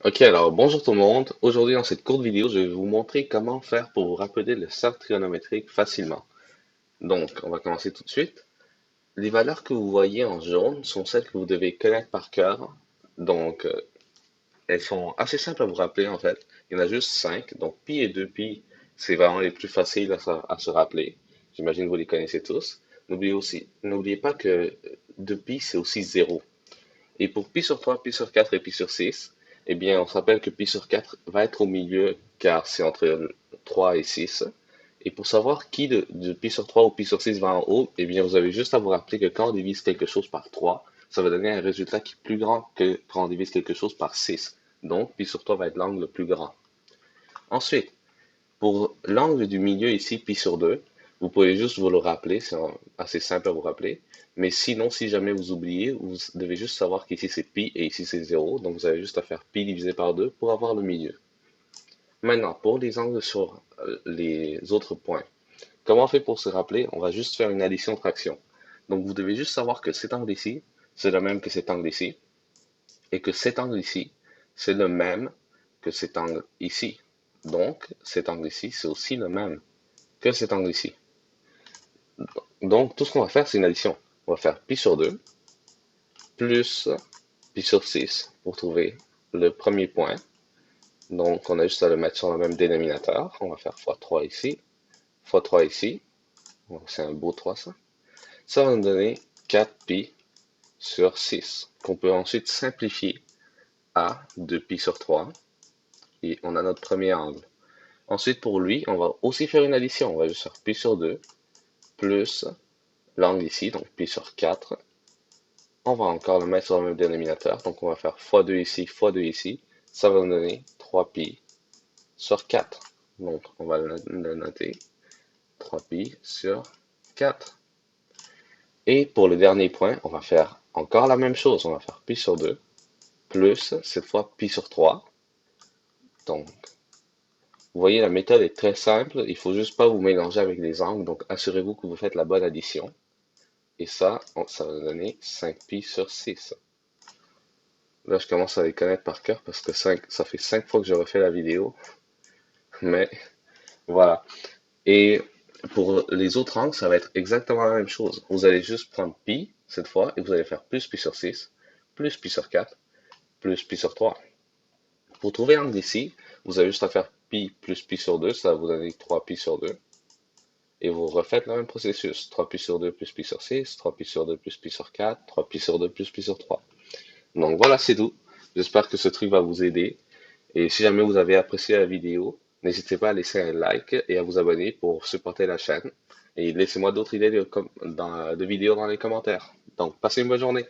Ok, alors bonjour tout le monde. Aujourd'hui, dans cette courte vidéo, je vais vous montrer comment faire pour vous rappeler le cercle trigonométrique facilement. Donc, on va commencer tout de suite. Les valeurs que vous voyez en jaune sont celles que vous devez connaître par cœur. Donc, elles sont assez simples à vous rappeler en fait. Il y en a juste 5. Donc, pi et 2pi, c'est vraiment les plus faciles à se rappeler. J'imagine que vous les connaissez tous. N'oubliez pas que 2pi, c'est aussi 0. Et pour pi sur 3, pi sur 4 et pi sur 6, eh bien, on se rappelle que pi sur 4 va être au milieu car c'est entre 3 et 6. Et pour savoir qui de pi sur 3 ou pi sur 6 va en haut, eh bien, vous avez juste à vous rappeler que quand on divise quelque chose par 3, ça va donner un résultat qui est plus grand que quand on divise quelque chose par 6. Donc, pi sur 3 va être l'angle le plus grand. Ensuite, pour l'angle du milieu ici, pi sur 2, vous pouvez juste vous le rappeler, c'est assez simple à vous rappeler. Mais sinon, si jamais vous oubliez, vous devez juste savoir qu'ici c'est pi et ici c'est 0. Donc vous avez juste à faire pi divisé par 2 pour avoir le milieu. Maintenant, pour les angles sur les autres points, comment on fait pour se rappeler? On va juste faire une addition-fraction. Donc vous devez juste savoir que cet angle ici, c'est le même que cet angle ici, et que cet angle ici, c'est le même que cet angle ici. Donc, cet angle ici, c'est aussi le même que cet angle ici. Donc, tout ce qu'on va faire, c'est une addition. On va faire pi sur 2 plus pi sur 6 pour trouver le premier point. Donc, on a juste à le mettre sur le même dénominateur. On va faire fois 3 ici, fois 3 ici. C'est un beau 3, ça. Ça va nous donner 4pi sur 6, qu'on peut ensuite simplifier à 2pi sur 3. Et on a notre premier angle. Ensuite, pour lui, on va aussi faire une addition. On va juste faire pi sur 2 plus l'angle ici, donc pi sur 4. On va encore le mettre sur le même dénominateur. Donc, on va faire x2 ici, x2 ici. Ça va nous donner 3pi sur 4. Donc, on va le noter. 3pi sur 4. Et pour le dernier point, on va faire encore la même chose. On va faire pi sur 2 plus, cette fois, pi sur 3. Donc, vous voyez, la méthode est très simple. Il faut juste pas vous mélanger avec les angles. Donc, assurez-vous que vous faites la bonne addition. Et ça va nous donner 5pi sur 6. Là, je commence à les connaître par cœur parce que ça fait 5 fois que je refais la vidéo. Mais voilà. Et pour les autres angles, ça va être exactement la même chose. Vous allez juste prendre pi cette fois et vous allez faire plus pi sur 6, plus pi sur 4, plus pi sur 3. Pour trouver l'angle ici, vous avez juste à faire pi plus pi sur 2, ça va vous donner 3pi sur 2. Et vous refaites le même processus. 3pi sur 2 plus pi sur 6, 3pi sur 2 plus pi sur 4, 3pi sur 2 plus pi sur 3. Donc voilà, c'est tout. J'espère que ce truc va vous aider. Et si jamais vous avez apprécié la vidéo, n'hésitez pas à laisser un like et à vous abonner pour supporter la chaîne. Et laissez-moi d'autres idées de vidéos dans les commentaires. Donc, passez une bonne journée.